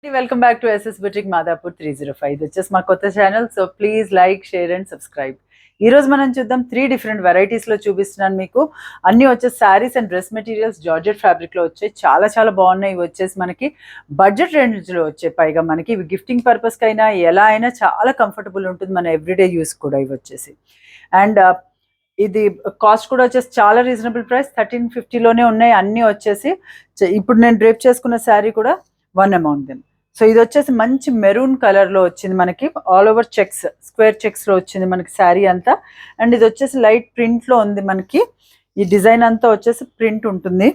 Welcome back to SS Boutique Madhapur 305. This is my kotta channel, so please like, share and subscribe. ఈ రోజు మనం చూద్దాం 3 different varieties లో చూపిస్తున్నాను మీకు. అన్ని వచ్చేసి saris and dress materials georgette fabric లో వచ్చాయి. చాలా చాలా బాగున్నాయి. ఇవి వచ్చేసి మనకి బడ్జెట్ రేంజ్ లో వచ్చాయి. పైగా మనకి ఇవి గిఫ్టింగ్ పర్పస్ కైనా ఎలా అయినా చాలా కంఫర్టబుల్ ఉంటుంది మన ఎవ్రీడే యూస్ కూడా. ఇవి వచ్చేసి అండ్ ఇది కాస్ట్ కూడా వచ్చేసి చాలా రీజనబుల్ ప్రైస్ 1350లోనే ఉన్నాయి. అన్నీ వచ్చేసి ఇప్పుడు నేను డ్రేప్ చేసుకున్న శారీ కూడా వన్ అమౌంట్ దెమ్. సో ఇది వచ్చేసి మంచి మెరూన్ కలర్ లో వచ్చింది మనకి. All over checks, square checks లో వచ్చింది మనకి శారీ అంతా. అండ్ ఇది వచ్చేసి లైట్ ప్రింట్ లో ఉంది మనకి. ఈ డిజైన్ అంతా వచ్చేసి ప్రింట్ ఉంటుంది.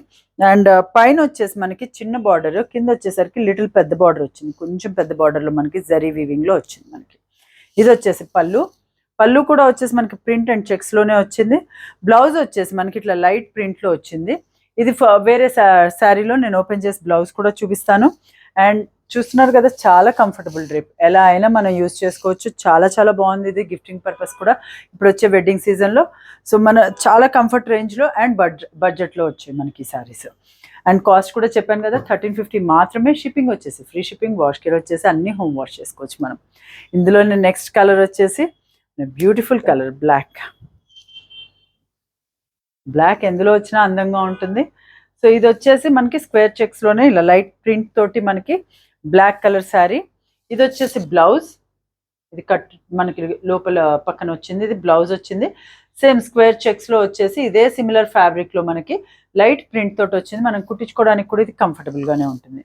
అండ్ పైన వచ్చేసి మనకి చిన్న బార్డర్, కింద వచ్చేసరికి లిటిల్ పెద్ద బార్డర్ వచ్చింది. కొంచెం పెద్ద బార్డర్ లో మనకి జరీ వీవింగ్ లో వచ్చింది మనకి. ఇది వచ్చేసి పళ్ళు కూడా వచ్చేసి మనకి ప్రింట్ అండ్ చెక్స్ లోనే వచ్చింది. బ్లౌజ్ వచ్చేసి మనకి ఇట్లా లైట్ ప్రింట్ లో వచ్చింది. ఇది వేరే శారీలో నేను ఓపెన్ చేసి బ్లౌజ్ కూడా చూపిస్తాను. అండ్ చూస్తున్నారు కదా, చాలా కంఫర్టబుల్ డ్రేప్, ఎలా అయినా మనం యూజ్ చేసుకోవచ్చు. చాలా చాలా బాగుంది. ఇది గిఫ్టింగ్ పర్పస్ కూడా ఇప్పుడు వచ్చే వెడ్డింగ్ సీజన్లో. సో మన చాలా కంఫర్ట్ రేంజ్లో అండ్ బడ్జెట్లో వచ్చాయి మనకి ఈ సారీస్. అండ్ కాస్ట్ కూడా చెప్పాను కదా 1350 మాత్రమే. షిప్పింగ్ వచ్చేసి ఫ్రీ షిప్పింగ్. వాష్ కేర్ వచ్చేసి అన్ని హోమ్ వాష్ చేసుకోవచ్చు మనం. ఇందులోనే నెక్స్ట్ కలర్ వచ్చేసి బ్యూటిఫుల్ కలర్ బ్లాక్ ఎందులో వచ్చినా అందంగా ఉంటుంది. సో ఇది వచ్చేసి మనకి స్క్వేర్ చెక్స్లోనే ఇలా లైట్ ప్రింట్ తోటి మనకి బ్లాక్ కలర్ శారీ. ఇది వచ్చేసి బ్లౌజ్. ఇది కట్ మనకి లోపల పక్కన వచ్చింది. ఇది బ్లౌజ్ వచ్చింది. సేమ్ స్క్వేర్ చెక్స్లో వచ్చేసి ఇదే సిమిలర్ ఫ్యాబ్రిక్లో మనకి లైట్ ప్రింట్ తోటి వచ్చింది. మనం కుట్టించుకోవడానికి కూడా ఇది కంఫర్టబుల్గానే ఉంటుంది.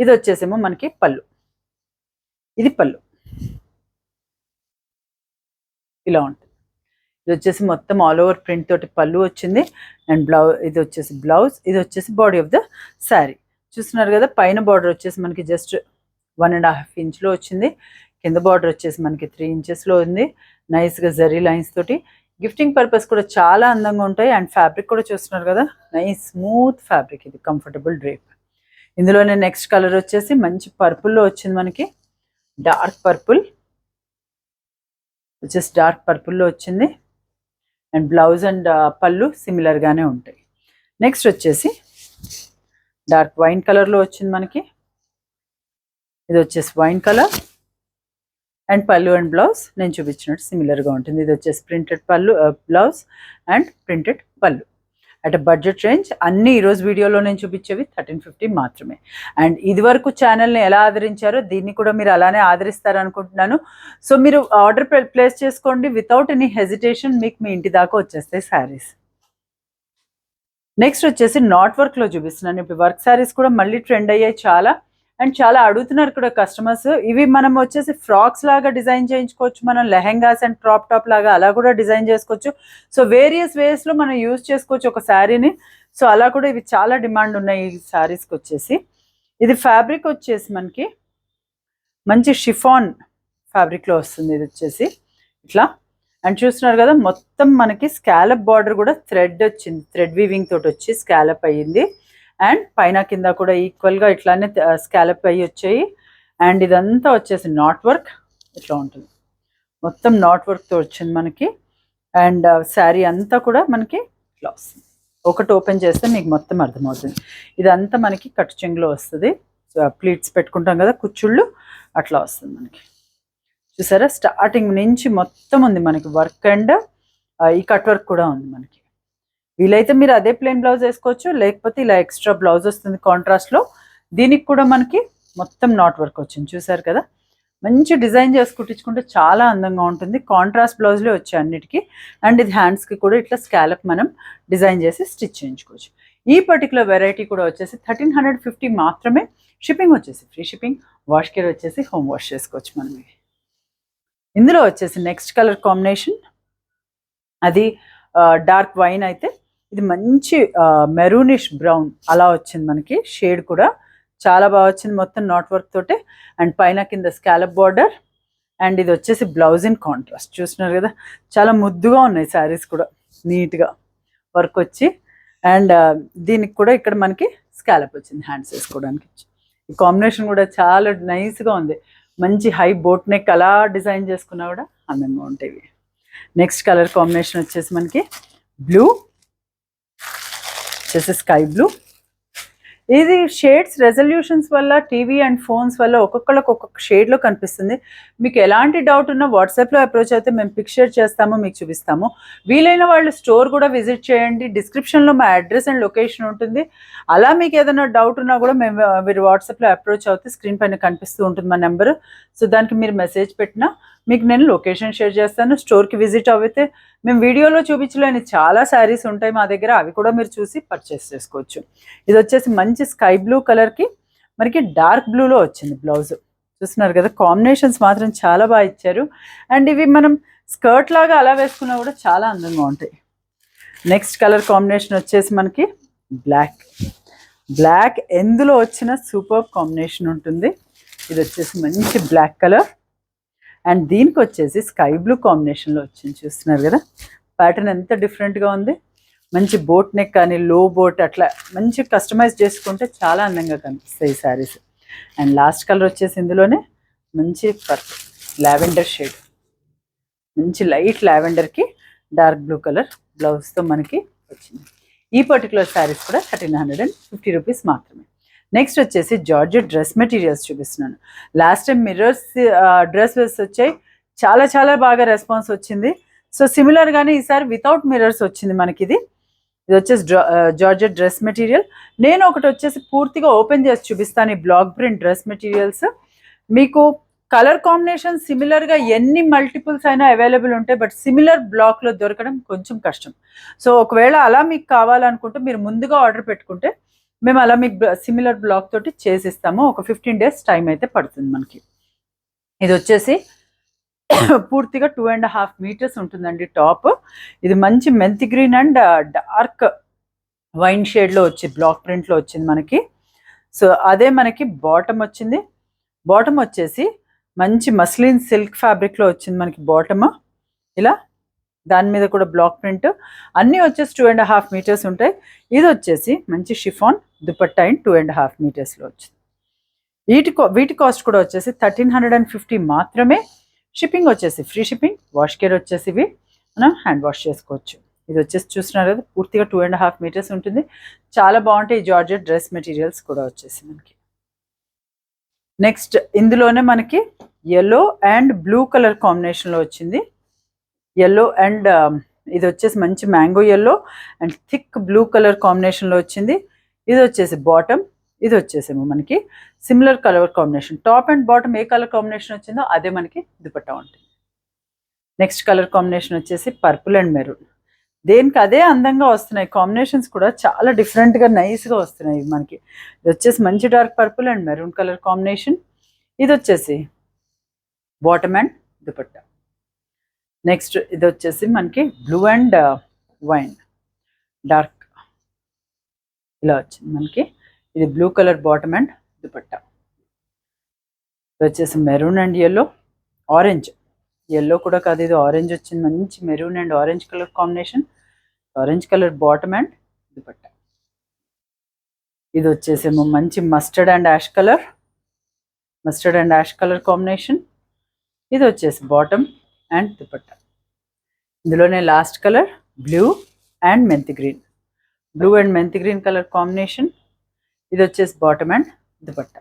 ఇది వచ్చేసేమో మనకి పళ్ళు. ఇది పళ్ళు ఇలా ఉంటుంది. ఇది వచ్చేసి మొత్తం ఆల్ ఓవర్ ప్రింట్ తోటి పళ్ళు వచ్చింది. అండ్ ఇది వచ్చేసి బ్లౌజ్. ఇది వచ్చేసి బాడీ ఆఫ్ ద శారీ. చూస్తున్నారు కదా, పైన బార్డర్ వచ్చేసి మనకి జస్ట్ 1.5 ఇంచ్లో వచ్చింది. కింద బార్డర్ వచ్చేసి మనకి 3 ఇంచెస్లో ఉంది. నైస్గా జరీ లైన్స్ తోటి. గిఫ్టింగ్ పర్పస్ కూడా చాలా అందంగా ఉంటాయి. అండ్ ఫ్యాబ్రిక్ కూడా చూస్తున్నారు కదా, నైస్ స్మూత్ ఫ్యాబ్రిక్. ఇది కంఫర్టబుల్ డ్రేప్. ఇందులోనే నెక్స్ట్ కలర్ వచ్చేసి మంచి పర్పుల్లో వచ్చింది మనకి. డార్క్ పర్పుల్ వచ్చేసి డార్క్ పర్పుల్లో వచ్చింది. అండ్ బ్లౌజ్ అండ్ పళ్ళు సిమిలర్గానే ఉంటాయి. నెక్స్ట్ వచ్చేసి డార్క్ వైన్ కలర్లో వచ్చింది మనకి. ఇది వచ్చేసి వైన్ కలర్. అండ్ పళ్ళు అండ్ బ్లౌజ్ నేను చూపించినట్టు సిమిలర్గా ఉంటుంది. ఇది వచ్చేసి ప్రింటెడ్ పళ్ళు, బ్లౌజ్ అండ్ ప్రింటెడ్ పళ్ళు. At budget range. అన్ని ఈరోజు వీడియోలో నేను చూపించేవి 1350 మాత్రమే. అండ్ ఇది వరకు ఛానల్ని ఎలా ఆదరించారో దీన్ని కూడా మీరు అలానే ఆదరిస్తారనుకుంటున్నాను. సో మీరు ఆర్డర్ ప్లేస్ చేసుకోండి వితౌట్ ఎనీ హెజిటేషన్. మీకు మీ ఇంటి దాకా వచ్చేస్తాయి శారీస్. నెక్స్ట్ వచ్చేసి నాట్ వర్క్లో చూపిస్తున్నాను. ఇప్పుడు వర్క్ శారీస్ కూడా మళ్ళీ ట్రెండ్ అయ్యాయి చాలా. అండ్ చాలా అడుగుతున్నారు కూడా కస్టమర్స్. ఇవి మనం వచ్చేసి ఫ్రాక్స్ లాగా డిజైన్ చేయించుకోవచ్చు. మనం లెహెంగాస్ అండ్ క్రాప్ టాప్ లాగా అలా కూడా డిజైన్ చేసుకోవచ్చు. సో వేరియస్ వేస్లో మనం యూజ్ చేసుకోవచ్చు ఒక శారీని. సో అలా కూడా ఇవి చాలా డిమాండ్ ఉన్నాయి ఈ శారీస్కి వచ్చేసి. ఇది ఫ్యాబ్రిక్ వచ్చేసి మనకి మంచి షిఫాన్ ఫ్యాబ్రిక్లో వస్తుంది. ఇది వచ్చేసి ఇట్లా. అండ్ చూస్తున్నారు కదా, మొత్తం మనకి స్కాలప్ బార్డర్ కూడా థ్రెడ్ వచ్చింది. థ్రెడ్ వీవింగ్ తోటి వచ్చి స్కాలప్ అయ్యింది. అండ్ పైన కింద కూడా ఈక్వల్గా ఇట్లానే స్కాలప్ అయ్యి వచ్చాయి. అండ్ ఇదంతా వచ్చేసి నాట్ వర్క్ ఇట్లా ఉంటుంది. మొత్తం నాట్ వర్క్తో వచ్చింది మనకి. అండ్ శారీ అంతా కూడా మనకి ఇట్లా వస్తుంది. ఒకటి ఓపెన్ చేస్తే మీకు మొత్తం అర్థమవుతుంది. ఇదంతా మనకి కట్ చెంగులో వస్తుంది. ప్లీట్స్ పెట్టుకుంటాం కదా, కుచ్చుళ్ళు, అట్లా వస్తుంది మనకి. చూసారా, స్టార్టింగ్ నుంచి మొత్తం ఉంది మనకి వర్క్. అండ్ ఈ కట్ వర్క్ కూడా ఉంది మనకి. వీలైతే మీరు అదే ప్లెయిన్ బ్లౌజ్ వేసుకోవచ్చు, లేకపోతే ఇలా ఎక్స్ట్రా బ్లౌజ్ వస్తుంది కాంట్రాస్ట్లో. దీనికి కూడా మనకి మొత్తం నాట్ వర్క్ వచ్చింది. చూసారు కదా, మంచి డిజైన్ చేసి కుట్టించుకుంటే చాలా అందంగా ఉంటుంది. కాంట్రాస్ట్ బ్లౌజ్లే వచ్చాయి అన్నిటికీ. అండ్ ఇది హ్యాండ్స్కి కూడా ఇట్లా స్కాలప్ మనం డిజైన్ చేసి స్టిచ్ చేయించుకోవచ్చు. ఈ పర్టికులర్ వెరైటీ కూడా వచ్చేసి 1350 మాత్రమే. షిప్పింగ్ వచ్చేసి ఫ్రీ షిప్పింగ్. వాష్ కేర్ వచ్చేసి హోమ్ వాష్ చేసుకోవచ్చు మనం. ఇందులో వచ్చేసి నెక్స్ట్ కలర్ కాంబినేషన్ అది డార్క్ వైన్ అయితే ఇది మంచి మెరూనిష్ బ్రౌన్ అలా వచ్చింది మనకి. షేడ్ కూడా చాలా బాగా వచ్చింది. మొత్తం నాట్ వర్క్ తోటే. అండ్ పైన కింద స్కాలప్ బార్డర్. అండ్ ఇది వచ్చేసి బ్లౌజ్ ఇన్ కాంట్రాస్ట్. చూస్తున్నారు కదా, చాలా ముద్దుగా ఉన్నాయి శారీస్ కూడా. నీట్గా వర్క్ వచ్చి. అండ్ దీనికి కూడా ఇక్కడ మనకి స్కాలప్ వచ్చింది హ్యాండ్స్ వేసుకోవడానికి. ఈ కాంబినేషన్ కూడా చాలా నైస్గా ఉంది. మంచి హై బోట్ నెక్ అలా డిజైన్ చేసుకున్నా కూడా అందంగా ఉంటాయి. నెక్స్ట్ కలర్ కాంబినేషన్ వచ్చేసి మనకి బ్లూ, వచ్చేసి స్కై బ్లూ. ఇది షేడ్స్ రెజల్యూషన్స్ వల్ల టీవీ అండ్ ఫోన్స్ వల్ల ఒక్కొక్కళ్ళకి ఒక్కొక్క షేడ్లో కనిపిస్తుంది. మీకు ఎలాంటి డౌట్ ఉన్నా వాట్సాప్లో అప్రోచ్ అయితే మేము పిక్ షేర్ చేస్తాము, మీకు చూపిస్తాము. వీలైన వాళ్ళు స్టోర్ కూడా విజిట్ చేయండి. డిస్క్రిప్షన్లో మా అడ్రస్ అండ్ లొకేషన్ ఉంటుంది. అలా మీకు ఏదైనా డౌట్ ఉన్నా కూడా మీరు వాట్సాప్లో అప్రోచ్ అవుతే స్క్రీన్ పైన కనిపిస్తూ ఉంటుంది మా నెంబరు. సో దానికి మీరు మెసేజ్ పెట్టినా మీకు నేను లొకేషన్ షేర్ చేస్తాను. స్టోర్కి విజిట్ అయితే మేము వీడియోలో చూపించలేని చాలా శారీస్ ఉంటాయి మా దగ్గర, అవి కూడా మీరు చూసి పర్చేస్ చేసుకోవచ్చు. ఇది వచ్చేసి మంచి స్కై బ్లూ కలర్కి మనకి డార్క్ బ్లూలో వచ్చింది బ్లౌజ్. చూస్తున్నారు కదా, కాంబినేషన్స్ మాత్రం చాలా బాగా ఇచ్చారు. అండ్ ఇవి మనం స్కర్ట్ లాగా అలా వేసుకున్నా కూడా చాలా అందంగా ఉంటాయి. నెక్స్ట్ కలర్ కాంబినేషన్ వచ్చేసి మనకి బ్లాక్ ఎందులో వచ్చిన సూపర్ కాంబినేషన్ ఉంటుంది. ఇది వచ్చేసి మంచి బ్లాక్ కలర్ అండ్ దీనికి వచ్చేసి స్కై బ్లూ కాంబినేషన్లో వచ్చింది. చూస్తున్నారు కదా, ప్యాటర్న్ ఎంత డిఫరెంట్గా ఉంది. మంచి బోట్ నెక్ కానీ లో బోట్ అట్లా మంచి కస్టమైజ్ చేసుకుంటే చాలా అందంగా కనిపిస్తాయి ఈ శారీస్. అండ్ లాస్ట్ కలర్ వచ్చేసి ఇందులోనే మంచి పర్పుల్ లావెండర్ షేడ్, మంచి లైట్ లావెండర్కి డార్క్ బ్లూ కలర్ బ్లౌజ్తో మనకి వచ్చింది. ఈ పర్టికులర్ శారీస్ కూడా 1350 రూపీస్ మాత్రమే. నెక్స్ట్ వచ్చేసి జార్జెట్ డ్రెస్ మెటీరియల్స్ చూపిస్తున్నాను. లాస్ట్ టైం మిర్రర్స్ డ్రెస్ వచ్చాయి, చాలా చాలా బాగా రెస్పాన్స్ వచ్చింది. సో సిమిలర్గానే ఈసారి వితౌట్ మిర్రర్స్ వచ్చింది మనకి. ఇది వచ్చేసి జార్జెట్ డ్రెస్ మెటీరియల్. నేను ఒకటి వచ్చేసి పూర్తిగా ఓపెన్ చేసి చూపిస్తాను. ఈ బ్లాక్ ప్రింట్ డ్రెస్ మెటీరియల్స్ మీకు కలర్ కాంబినేషన్ సిమిలర్గా ఎన్ని మల్టిపుల్స్ అయినా అవైలబుల్ ఉంటాయి, బట్ సిమిలర్ బ్లాక్లో దొరకడం కొంచెం కష్టం. సో ఒకవేళ అలా మీకు కావాలనుకుంటే మీరు ముందుగా ఆర్డర్ పెట్టుకుంటే మేము అలా మీకు సిమిలర్ బ్లాక్ తోటి చేసిస్తాము. ఒక 15 days టైం అయితే పడుతుంది మనకి. ఇది వచ్చేసి పూర్తిగా 2.5 meters ఉంటుందండి టాప్. ఇది మంచి మెంతి గ్రీన్ అండ్ డార్క్ వైన్ షేడ్లో వచ్చి బ్లాక్ ప్రింట్లో వచ్చింది మనకి. సో అదే మనకి బాటమ్ వచ్చింది. బాటమ్ వచ్చేసి మంచి మస్లిన్ సిల్క్ ఫ్యాబ్రిక్లో వచ్చింది మనకి బాటమ్. ఇలా దాని మీద కూడా బ్లాక్ ప్రింట్, అన్నీ వచ్చేసి 2.5 meters ఉంటాయి. ఇది వచ్చేసి మంచి షిఫాన్ దుపట్టా అండ్ 2.5 metersలో వచ్చింది. వీటి కాస్ట్ కూడా వచ్చేసి 1350 మాత్రమే. షిప్పింగ్ వచ్చేసి ఫ్రీ షిప్పింగ్. వాష్ కేర్ వచ్చేసి ఇవి మనం హ్యాండ్ వాష్ చేసుకోవచ్చు. ఇది వచ్చేసి చూస్తున్నారు కదా, పూర్తిగా 2.5 meters ఉంటుంది. చాలా బాగుంటాయి. జార్జెట్ డ్రెస్ మెటీరియల్స్ కూడా వచ్చేసి మనకి. నెక్స్ట్ ఇందులోనే మనకి ఎల్లో అండ్ బ్లూ కలర్ కాంబినేషన్లో వచ్చింది. ఎల్లో అండ్ ఇది వచ్చేసి మంచి mango yellow and thick blue colour కాంబినేషన్లో వచ్చింది. ఇది వచ్చేసి బాటమ్, ఇది వచ్చేసేమో మనకి similar colour combination. Top and bottom A colour combination వచ్చిందో అదే మనకి దుపట్టా ఉంటుంది. నెక్స్ట్ కలర్ కాంబినేషన్ వచ్చేసి పర్పుల్ అండ్ మెరూన్. దేనికి అదే అందంగా వస్తున్నాయి. కాంబినేషన్స్ కూడా చాలా డిఫరెంట్గా నైస్గా వస్తున్నాయి మనకి. ఇది వచ్చేసి మంచి dark purple and maroon colour combination. ఇది వచ్చేసి బాటమ్ అండ్ దుపట్టా. నెక్స్ట్ ఇది వచ్చేసి మనకి బ్లూ అండ్ వైన్ డార్క్ ఇలా వచ్చింది మనకి. ఇది blue colour bottom and dupatta. ఇది వచ్చేసి maroon and yellow, orange, yellow కూడా కాదు ఇది ఆరెంజ్ వచ్చింది. మంచి maroon and orange colour combination, orange colour bottom and dupatta. ఇది వచ్చేసేమో మంచి mustard and ash colour combination. ఇది వచ్చేసి బాటమ్ అండ్ దుపట్టా. ఇందులోనే last colour blue and methi green colour combination. ఇది వచ్చేసి బాటమ్ అండ్ దుపట్టా.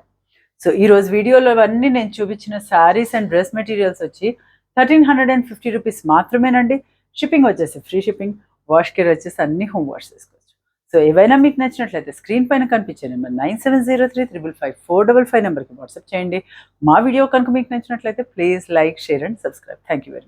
సో ఈరోజు వీడియోలో అవన్నీ నేను చూపించిన శారీస్ అండ్ డ్రెస్ మెటీరియల్స్ వచ్చి 1350 రూపీస్ మాత్రమేనండి. షిప్పింగ్ వచ్చేసి ఫ్రీ షిప్పింగ్. వాష్ కేర్ వచ్చేసి అన్ని హోమ్ వాష్ చేసుకోవచ్చు. సో ఏవైనా మీకు నచ్చినట్లయితే స్క్రీన్ పైన కనిపించే నెంబర్ 9703555455 నెంబర్కి వాట్సాప్ చేయండి. మా వీడియో కనుక మీకు నచ్చినట్లయితే please like, share and subscribe. Thank you very much.